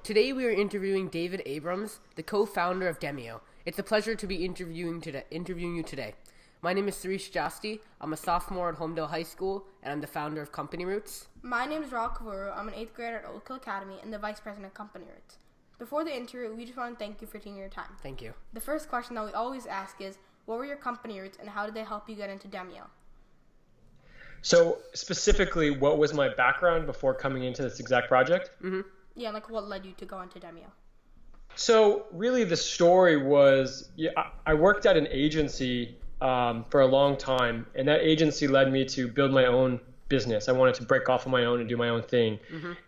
today we are interviewing David Abrams, the co-founder of Demio. It's a pleasure to be interviewing you today. My name is Suresh Jasti. I'm a sophomore at Homedale High School, and I'm the founder of Company Roots. My name is Raul Kavuru. I'm an 8th grader at Oak Hill Academy and the vice president of Company Roots. Before the interview, we just want to thank you for taking your time. Thank you. The first question that we always ask is, what were your company roots and how did they help you get into Demio? So specifically, what was my background before coming into this exact project? Mm-hmm. Yeah, like what led you to go into Demio? So really the story was, I worked at an agency for a long time, and that agency led me to build my own business. I wanted to break off on my own and do my own thing,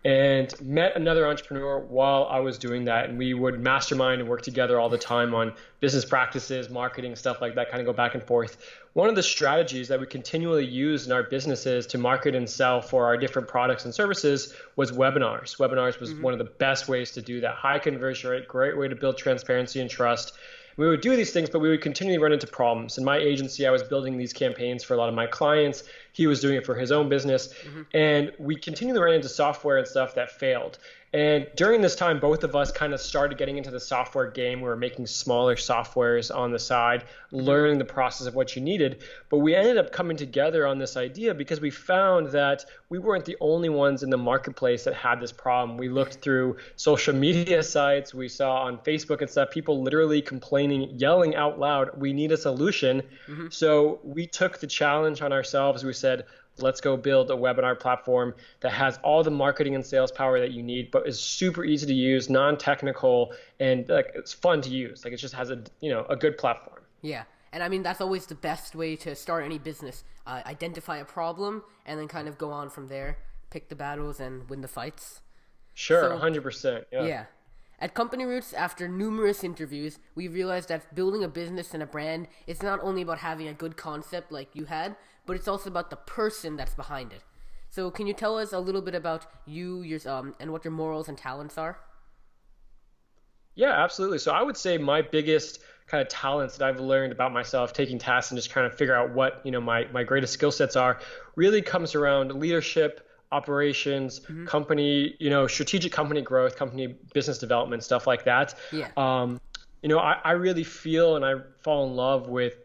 and met another entrepreneur while I was doing that, and we would mastermind and work together all the time on business practices, marketing, stuff like that, kind of go back and forth. One of the strategies that we continually use in our businesses to market and sell for our different products and services was webinars. Webinars was one of the best ways to do that. High conversion rate, great way to build transparency and trust. We would do these things, but we would continually run into problems. In my agency, I was building these campaigns for a lot of my clients. He was doing it for his own business. And we continually ran into software and stuff that failed. And during this time, both of us kind of started getting into the software game. We were making smaller softwares on the side, learning the process of what you needed. But we ended up coming together on this idea because we found that we weren't the only ones in the marketplace that had this problem. We looked through social media sites. We saw on Facebook and stuff, people literally complaining, yelling out loud, we need a solution. So we took the challenge on ourselves. We said, let's go build a webinar platform that has all the marketing and sales power that you need, but is super easy to use, non-technical, and like it's fun to use. Like it just has a good platform. Yeah, and I mean that's always the best way to start any business. Identify a problem and then kind of go on from there. Pick the battles and win the fights. Sure, 100%. Yeah. At Company Roots, after numerous interviews, we realized that building a business and a brand is not only about having a good concept like you had, but it's also about the person that's behind it. So can you tell us a little bit about you, and what your morals and talents are? Yeah, absolutely. So I would say my biggest kind of talents that I've learned about myself, taking tasks and just trying to figure out what, my greatest skill sets are, really comes around leadership, operations, company, strategic company growth, company business development, stuff like that. Yeah. I really feel and I fall in love with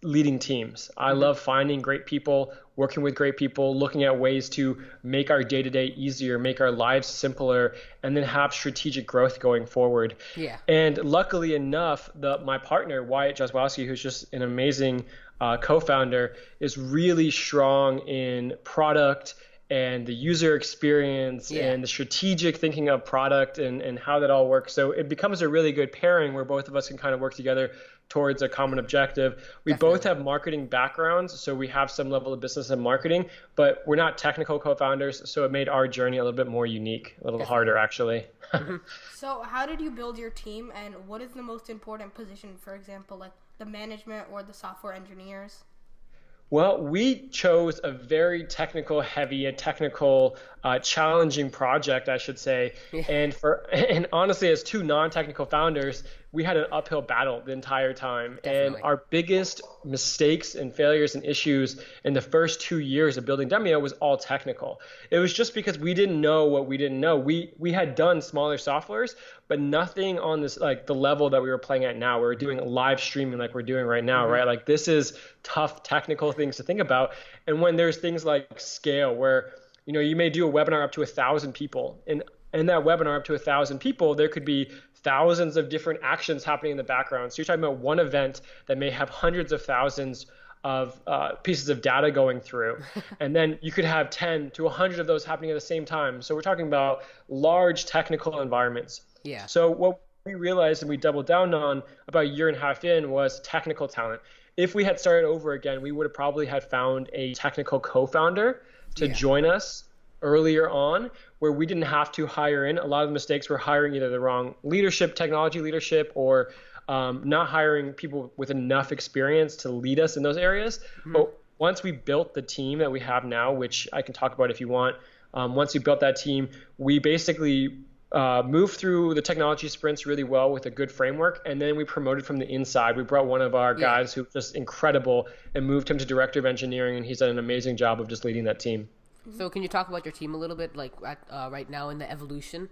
leading teams. I love finding great people, working with great people, looking at ways to make our day-to-day easier, make our lives simpler, and then have strategic growth going forward. Yeah. And luckily enough, my partner, Wyatt Jaswowski, who's just an amazing co-founder, is really strong in product and the user experience and the strategic thinking of product and how that all works. So it becomes a really good pairing where both of us can kind of work together towards a common objective. We both have marketing backgrounds, so we have some level of business and marketing, but we're not technical co-founders, so it made our journey a little bit more unique, a little harder actually. So how did you build your team, and what is the most important position, for example, like the management or the software engineers? Well, we chose a very technical heavy, challenging project, I should say. Yeah. And honestly, as two non-technical founders, we had an uphill battle the entire time. Definitely. And our biggest mistakes and failures and issues in the first 2 years of building Demio was all technical. It was just because we didn't know what we didn't know. We had done smaller softwares, but nothing on this, like the level that we were playing at now. We were doing live streaming like we're doing right now, right? Like this is tough technical things to think about. And when there's things like scale where, you may do a webinar up to 1,000 people, and in that webinar up to 1,000 people, there could be thousands of different actions happening in the background. So you're talking about one event that may have hundreds of thousands of pieces of data going through. And then you could have 10 to 100 of those happening at the same time. So we're talking about large technical environments. Yeah. So what we realized and we doubled down on about a year and a half in was technical talent. If we had started over again, we would have probably had found a technical co-founder to join us earlier on, where we didn't have to hire in. A lot of the mistakes were hiring either the wrong leadership, technology leadership, or not hiring people with enough experience to lead us in those areas. But once we built the team that we have now, which I can talk about if you want, once we built that team, we basically moved through the technology sprints really well with a good framework, and then we promoted from the inside. We brought one of our guys who was just incredible and moved him to director of engineering, and he's done an amazing job of just leading that team. So can you talk about your team a little bit, like right now in the evolution?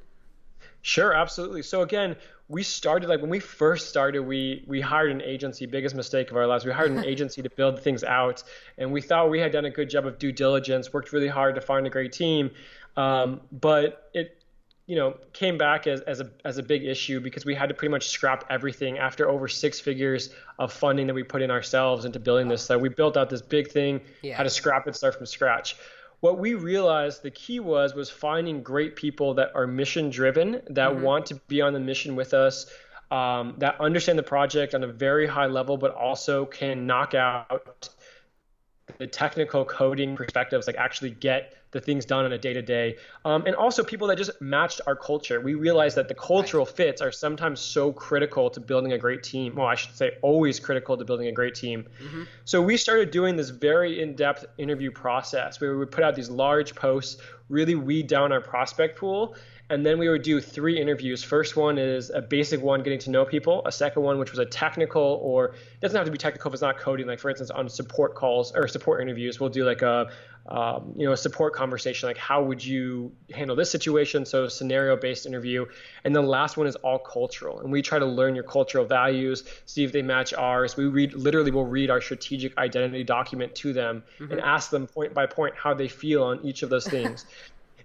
Sure, absolutely. So again, we started like when we first started, we hired an agency, biggest mistake of our lives. We hired an agency to build things out, and we thought we had done a good job of due diligence, worked really hard to find a great team. But it came back as a big issue because we had to pretty much scrap everything after over 6 figures of funding that we put in ourselves into building this. So we built out this big thing, had to scrap it, start from scratch. What we realized the key was finding great people that are mission driven, that want to be on the mission with us, that understand the project on a very high level, but also can knock out the technical coding perspectives, like actually get the things done on a day-to-day. And also people that just matched our culture. We realized that the cultural fits are sometimes so critical to building a great team. Well, I should say always critical to building a great team. So we started doing this very in-depth interview process where we would put out these large posts, really weed down our prospect pool. And then we would do 3 interviews. First one is a basic one, getting to know people. A second one, which was a technical, or it doesn't have to be technical if it's not coding. Like for instance, on support calls or support interviews, we'll do like a support conversation, like how would you handle this situation? So scenario-based interview. And the last one is all cultural. And we try to learn your cultural values, see if they match ours. We'll read our strategic identity document to them and ask them point by point how they feel on each of those things.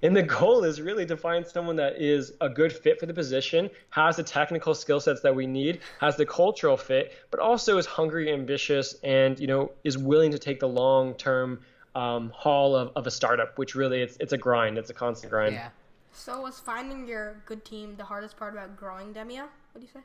And the goal is really to find someone that is a good fit for the position, has the technical skill sets that we need, has the cultural fit, but also is hungry, ambitious, and is willing to take the long-term haul of a startup, which really it's a grind. It's a constant grind. Yeah. So was finding your good team the hardest part about growing Demio? What do you say?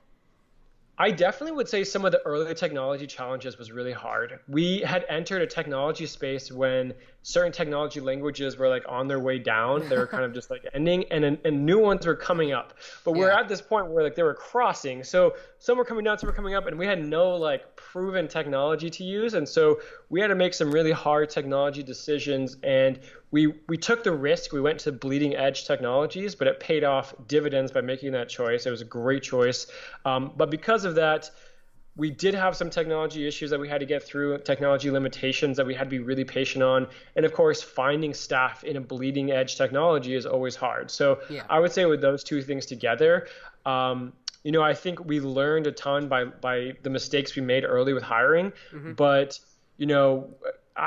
I definitely would say some of the early technology challenges was really hard. We had entered a technology space when certain technology languages were like on their way down. They were kind of just like ending, and new ones were coming up. But we're at this point where like they were crossing. So some were coming down, some were coming up, and we had no like proven technology to use. And so we had to make some really hard technology decisions. And we took the risk. We went to bleeding edge technologies, but it paid off dividends by making that choice. It was a great choice. But because of that, we did have some technology issues that we had to get through, technology limitations that we had to be really patient on. And of course, finding staff in a bleeding edge technology is always hard. So I would say with those two things together, I think we learned a ton by the mistakes we made early with hiring. But,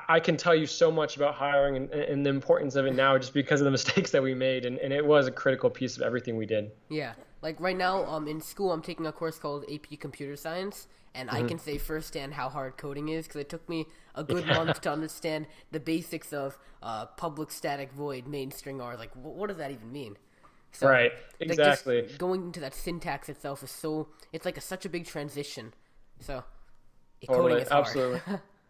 I can tell you so much about hiring and the importance of it now just because of the mistakes that we made. And it was a critical piece of everything we did. Yeah. Like right now, in school, I'm taking a course called AP Computer Science, and I can say firsthand how hard coding is because it took me a good month to understand the basics of public static void main string R. Like, what does that even mean? So, right, exactly. Just going into that syntax itself is it's like such a big transition. So, coding is hard. Absolutely.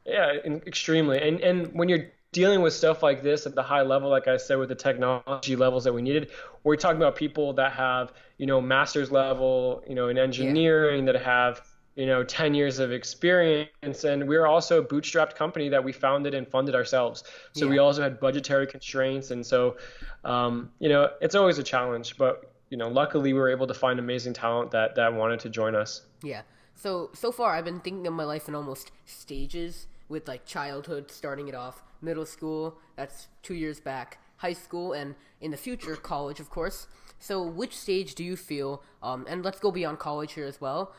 Yeah, extremely. And when you're dealing with stuff like this at the high level, like I said, with the technology levels that we needed, we're talking about people that have, master's level, in engineering, that have, 10 years of experience. And we're also a bootstrapped company that we founded and funded ourselves. So we also had budgetary constraints. And so, it's always a challenge. But, luckily we were able to find amazing talent that wanted to join us. Yeah. So far I've been thinking of my life in almost stages, with like childhood, starting it off, middle school, that's 2 years back, high school, and in the future, college, of course. So which stage do you feel, and let's go beyond college here as well,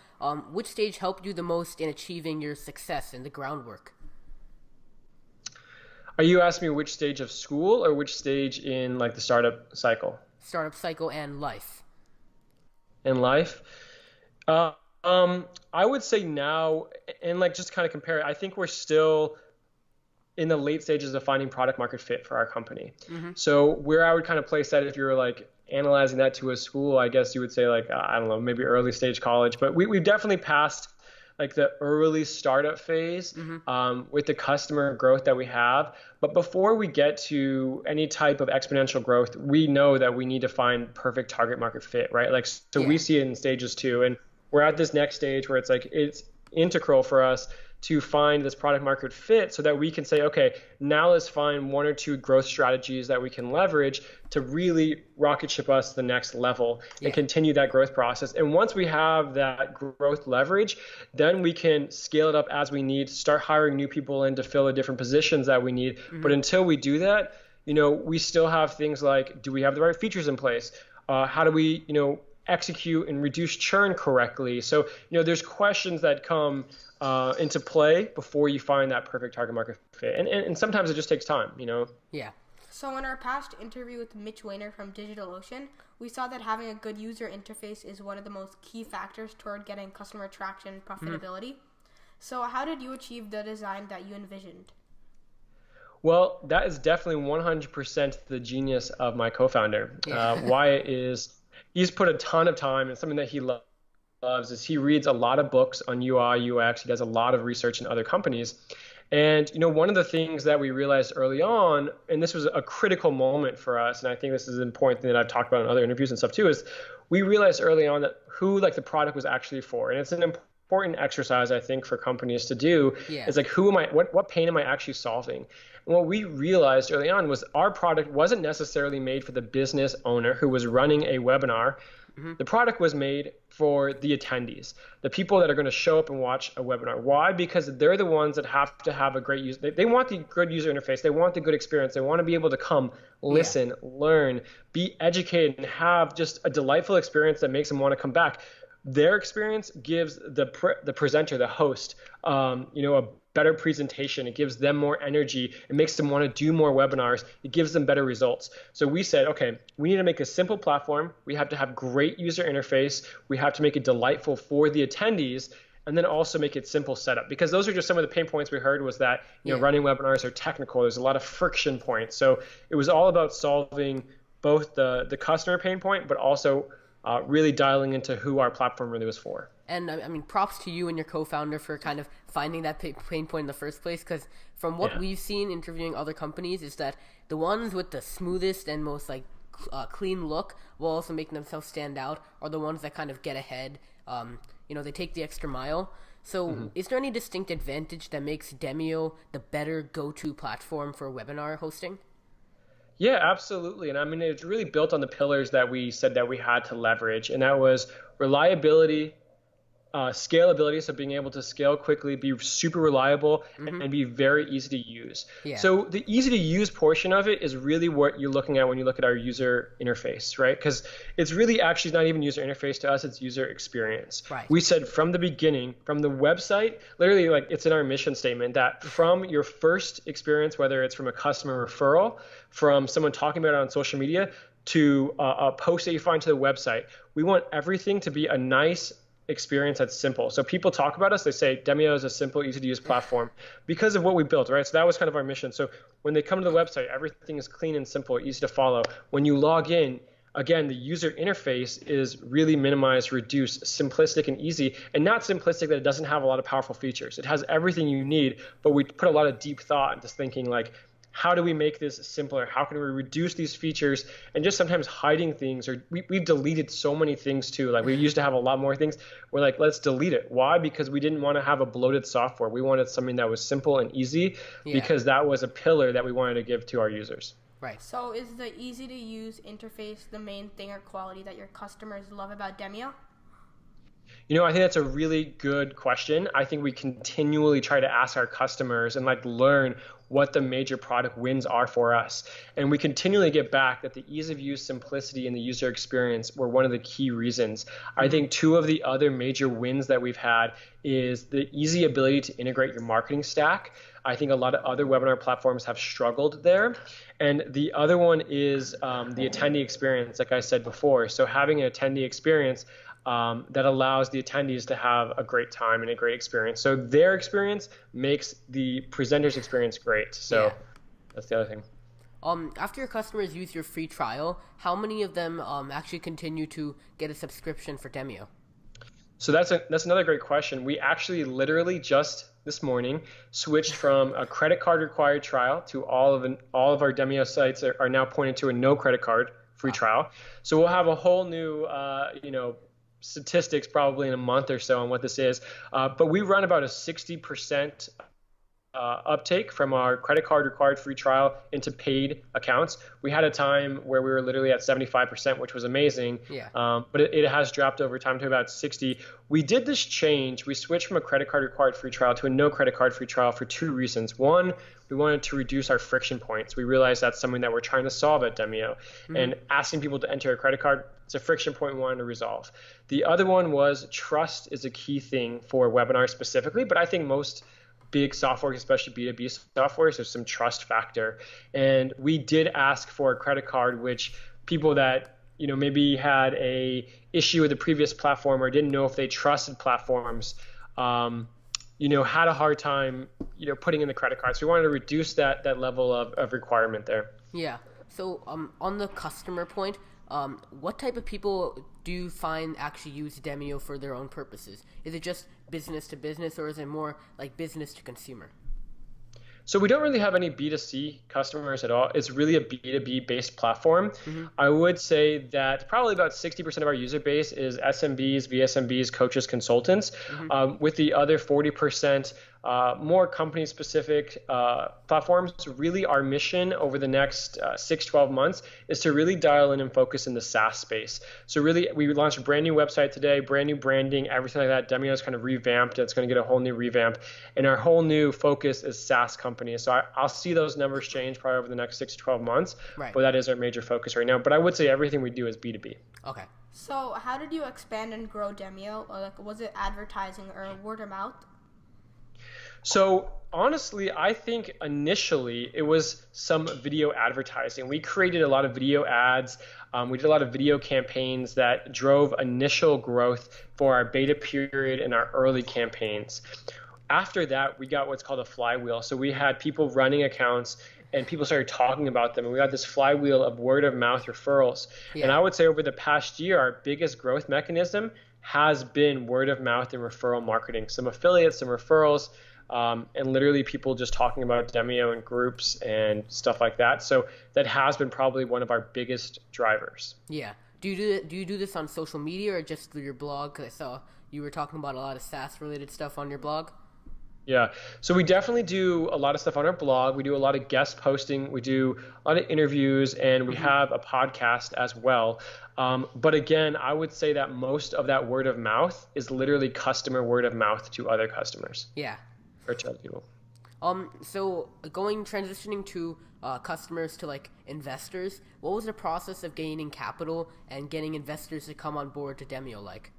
which stage helped you the most in achieving your success in the groundwork? Are you asking me which stage of school or which stage in like the startup cycle? Startup cycle and life. In life? I would say now, and like just kind of compare it, I think we're still in the late stages of finding product market fit for our company. So where I would kind of place that, if you're like analyzing that to a school, I guess you would say like, I don't know, maybe early stage college, but we've definitely passed like the early startup phase with the customer growth that we have. But before we get to any type of exponential growth, we know that we need to find perfect target market fit, right? Like, so we see it in stages 2, and we're at this next stage where it's like it's integral for us to find this product market fit so that we can say, okay, now let's find 1 or 2 growth strategies that we can leverage to really rocket ship us to the next level and continue that growth process. And once we have that growth leverage, then we can scale it up as we need, start hiring new people in to fill the different positions that we need. But until we do that, we still have things like, do we have the right features in place? How do we, execute and reduce churn correctly? So, there's questions that come into play before you find that perfect target market fit. And sometimes it just takes time, Yeah. So in our past interview with Mitch Weiner from DigitalOcean, we saw that having a good user interface is one of the most key factors toward getting customer traction and profitability. So how did you achieve the design that you envisioned? Well, that is definitely 100% the genius of my co-founder. Wyatt he's put a ton of time, and something that he loves is he reads a lot of books on UI, UX. He does a lot of research in other companies. And, one of the things that we realized early on, and this was a critical moment for us, and I think this is an important thing that I've talked about in other interviews and stuff too, is we realized early on that who the product was actually for. And it's an important exercise, I think, for companies to do. Yeah. Is what pain am I actually solving? And what we realized early on was our product wasn't necessarily made for the business owner who was running a webinar. The product was made for the attendees, the people that are going to show up and watch a webinar. Why? Because they're the ones that have to have a great user. They want the good user interface. They want the good experience. They want to be able to come, listen, learn, be educated, and have just a delightful experience that makes them want to come back. Their experience gives the presenter, the host, a better presentation. It gives them more energy. It makes them want to do more webinars. It gives them better results. So we said, okay, we need to make a simple platform. We have to have great user interface. We have to make it delightful for the attendees, and then also make it simple setup, because those are just some of the pain points we heard was that running webinars are technical. There's a lot of friction points. So it was all about solving both the customer pain point, but also really dialing into who our platform really was for. And I mean, props to you and your co-founder for kind of finding that pain point in the first place, because from what we've seen interviewing other companies is that the ones with the smoothest and most clean look, while also making themselves stand out, are the ones that kind of get ahead. They take the extra mile. So is there any distinct advantage that makes Demio the better go-to platform for webinar hosting? Yeah, absolutely. And I mean, it's really built on the pillars that we said that we had to leverage. And that was reliability, scalability, so being able to scale quickly, be super reliable, and be very easy to use. Yeah. So the easy to use portion of it is really what you're looking at when you look at our user interface, right? Because it's really actually not even user interface to us, it's user experience. Right. We said from the beginning, from the website, literally it's in our mission statement that from your first experience, whether it's from a customer referral, from someone talking about it on social media, to a post that you find to the website, we want everything to be a nice experience that's simple. So people talk about us, they say Demio is a simple, easy to use platform because of what we built, right? So that was kind of our mission. So when they come to the website, everything is clean and simple, easy to follow. When you log in, again, the user interface is really minimized, reduced, simplistic and easy, and not simplistic that it doesn't have a lot of powerful features. It has everything you need, but we put a lot of deep thought into thinking how do we make this simpler? How can we reduce these features? And just sometimes hiding things, or we've deleted so many things too. We used to have a lot more things. We're let's delete it. Why? Because we didn't want to have a bloated software. We wanted something that was simple and easy because that was a pillar that we wanted to give to our users. Right. So is the easy to use interface the main thing or quality that your customers love about Demio? I think that's a really good question. I think we continually try to ask our customers and learn what the major product wins are for us. And we continually get back that the ease of use, simplicity, and the user experience were one of the key reasons. I think two of the other major wins that we've had is the easy ability to integrate your marketing stack. I think a lot of other webinar platforms have struggled there. And the other one is the attendee experience, like I said before. So having an attendee experience that allows the attendees to have a great time and a great experience. So their experience makes the presenter's experience great. So that's the other thing. After your customers use your free trial, how many of them actually continue to get a subscription for Demio? So that's another great question. We actually literally just this morning switched from a credit card required trial to all of our Demio sites are now pointed to a no credit card free trial. So we'll have a whole new statistics probably in a month or so on what this is. But we run about a 60% uptake from our credit card required free trial into paid accounts. We had a time where we were literally at 75%, which was amazing. Yeah. But it has dropped over time to about 60. We did this change. We switched from a credit card required free trial to a no credit card free trial for two reasons. One, we wanted to reduce our friction points. We realized that's something that we're trying to solve at Demio. And asking people to enter a credit card, it's a friction point we wanted to resolve. The other one was trust is a key thing for webinars specifically, but I think most big software, especially B2B software, there's some trust factor. And we did ask for a credit card, which people that, maybe had a issue with the previous platform or didn't know if they trusted platforms, had a hard time, putting in the credit card. So we wanted to reduce that level of requirement there. Yeah. So on the customer point, what type of people do you find actually use Demio for their own purposes? Is it just business to business, or is it more like business to consumer? So we don't really have any B2C customers at all. It's really a B2B based platform. I would say that probably about 60% of our user base is SMBs, VSMBs, coaches, consultants, with the other 40% more company specific platforms. Really our mission over the next 6-12 months is to really dial in and focus in the SaaS space. So really we launched a brand new website today, brand new branding, everything like that. Demio is kind of revamped. It's going to get a whole new revamp, and our whole new focus is SaaS companies. So I'll see those numbers change probably over the next 6-12 months, but that is our major focus right now. But I would say everything we do is B2B. Okay. So how did you expand and grow Demio? Or was it advertising or word of mouth? So honestly, I think initially it was some video advertising. We created a lot of video ads. We did a lot of video campaigns that drove initial growth for our beta period and our early campaigns. After that, we got what's called a flywheel. So we had people running accounts and people started talking about them. And we got this flywheel of word of mouth referrals. Yeah. And I would say over the past year, our biggest growth mechanism has been word of mouth and referral marketing. Some affiliates, some referrals, and literally people just talking about Demio in groups and stuff like that. So that has been probably one of our biggest drivers. Yeah. Do you do this on social media or just through your blog? Because I saw you were talking about a lot of SaaS related stuff on your blog. Yeah, so we definitely do a lot of stuff on our blog. We do a lot of guest posting. We do a lot of interviews, and we have a podcast as well. But again, I would say that most of that word of mouth is literally customer word of mouth to other customers. Yeah. Or to other people. So transitioning to customers to like investors, what was the process of gaining capital and getting investors to come on board to Demio like?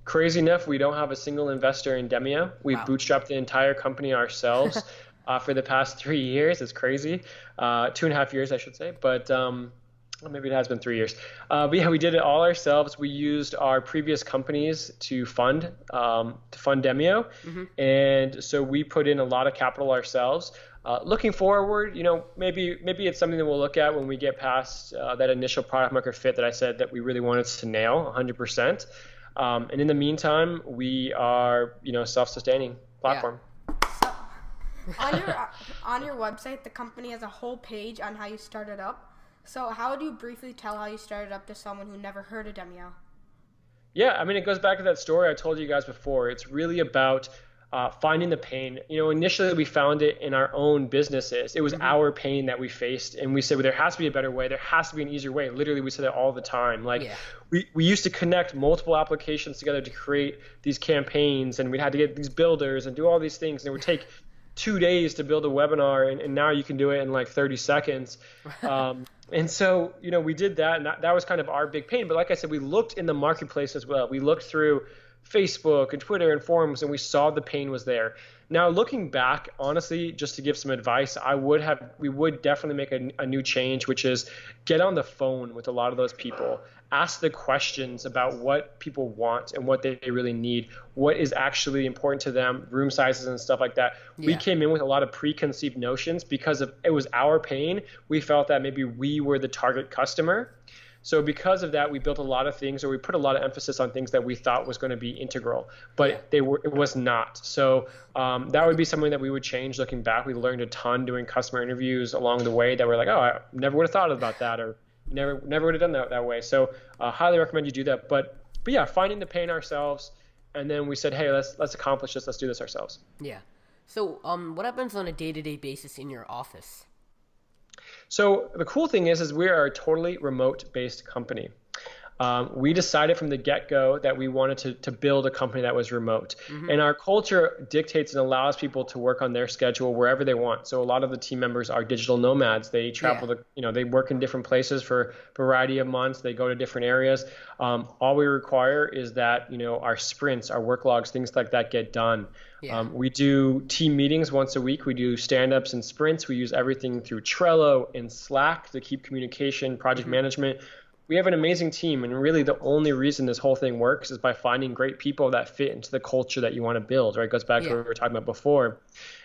Crazy enough, we don't have a single investor in Demio. We bootstrapped the entire company ourselves for the past 3 years. It's crazy. 2.5 years, I should say. But maybe it has been 3 years. But yeah, we did it all ourselves. We used our previous companies to fund Demio. And so we put in a lot of capital ourselves. Looking forward, maybe it's something that we'll look at when we get past that initial product market fit that I said that we really wanted to nail 100%. And in the meantime, we are, self-sustaining platform. So, on your website, the company has a whole page on how you started up. So how would you briefly tell how you started up to someone who never heard of Demio? Yeah, it goes back to that story I told you guys before. It's really about finding the pain. Initially we found it in our own businesses. It was our pain that we faced, and we said, well, there has to be a better way. There has to be an easier way. Literally, we said it all the time. We used to connect multiple applications together to create these campaigns, and we had to get these builders and do all these things, and it would take 2 days to build a webinar, and now you can do it in like 30 seconds. And so, we did that, and that was kind of our big pain. But like I said, we looked in the marketplace as well. We looked through Facebook and Twitter and forums, and we saw the pain was there. Now, looking back, honestly, just to give some advice, we would definitely make a new change, which is get on the phone with a lot of those people. Ask the questions about what people want and what they really need, what is actually important to them, room sizes and stuff like that. Yeah. We came in with a lot of preconceived notions because it was our pain. We felt that maybe we were the target customer. So because of that, we built a lot of things, or we put a lot of emphasis on things that we thought was going to be integral, but it was not. So that would be something that we would change looking back. We learned a ton doing customer interviews along the way that we're like, oh, I never would have thought about that, or never would have done that way. So highly recommend you do that. But yeah, finding the pain ourselves, and then we said, hey, let's accomplish this. Let's do this ourselves. Yeah. So, what happens on a day-to-day basis in your office? So the cool thing is we are a totally remote-based company. We decided from the get-go that we wanted to build a company that was remote. And our culture dictates and allows people to work on their schedule wherever they want. So a lot of the team members are digital nomads. They travel they work in different places for a variety of months. They go to different areas. All we require is that, our sprints, our work logs, things like that get done. Yeah. We do team meetings once a week. We do stand-ups and sprints. We use everything through Trello and Slack to keep communication, project management. We have an amazing team, and really the only reason this whole thing works is by finding great people that fit into the culture that you want to build, right? It goes back to what we were talking about before.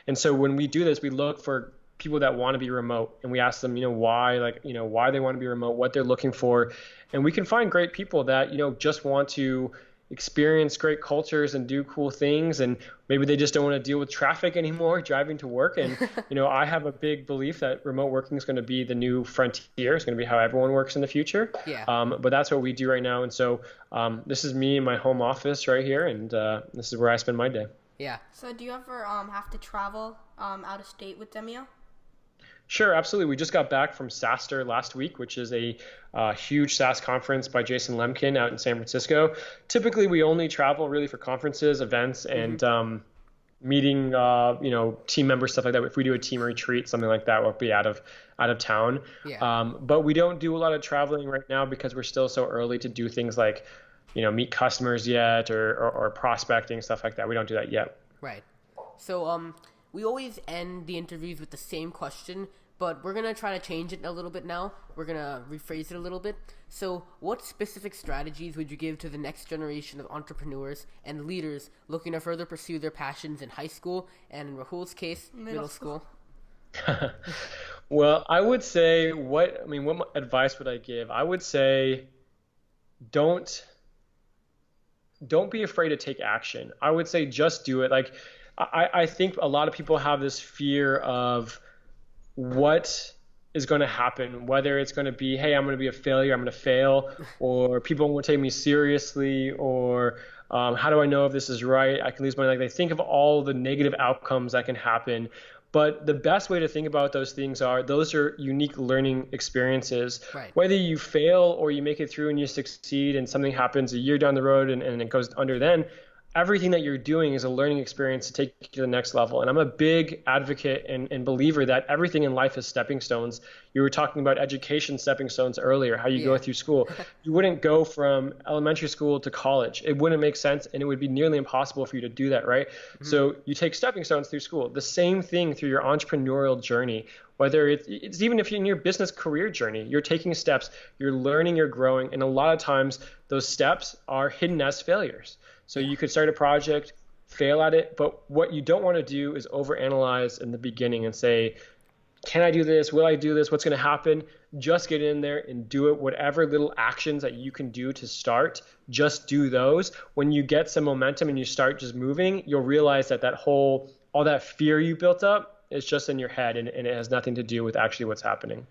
And so when we do this, we look for people that want to be remote, and we ask them, why they want to be remote, what they're looking for. And we can find great people that, just want to experience great cultures and do cool things, and maybe they just don't want to deal with traffic anymore driving to work. And I have a big belief that remote working is going to be the new frontier. It's going to be how everyone works in the future. But that's what we do right now. And so this is me in my home office right here, and this is where I spend my day. So do you ever have to travel out of state with Demio? Sure, absolutely. We just got back from SaaStr last week, which is a huge SaaS conference by Jason Lemkin out in San Francisco. Typically, we only travel really for conferences, events, and meeting, team members, stuff like that. If we do a team retreat, something like that, we'll be out of town. But we don't do a lot of traveling right now because we're still so early to do things like, meet customers yet or prospecting, stuff like that. We don't do that yet. Right. So, we always end the interviews with the same question, but we're going to try to change it a little bit now. We're going to rephrase it a little bit. So what specific strategies would you give to the next generation of entrepreneurs and leaders looking to further pursue their passions in high school and, in Rahul's case, middle school? Well, I would say what advice would I give? I would say don't be afraid to take action. I would say just do it. Like, I think a lot of people have this fear of what is going to happen, whether it's going to be, hey, I'm going to be a failure, I'm going to fail, or people won't take me seriously, or how do I know if this is right? I can lose money. Like, they think of all the negative outcomes that can happen. But the best way to think about those things those are unique learning experiences. Right. Whether you fail or you make it through and you succeed and something happens a year down the road and it goes under, then everything that you're doing is a learning experience to take you to the next level. And I'm a big advocate and believer that everything in life is stepping stones. You were talking about education stepping stones earlier, how you go through school. You wouldn't go from elementary school to college. It wouldn't make sense, and it would be nearly impossible for you to do that, right? So you take stepping stones through school. The same thing through your entrepreneurial journey. Whether it's even if you're in your business career journey, you're taking steps, you're learning, you're growing, and a lot of times those steps are hidden as failures. So you could start a project, fail at it, but what you don't want to do is overanalyze in the beginning and say, can I do this? Will I do this? What's going to happen? Just get in there and do it. Whatever little actions that you can do to start, just do those. When you get some momentum and you start just moving, you'll realize that all that fear you built up is just in your head, and it has nothing to do with actually what's happening.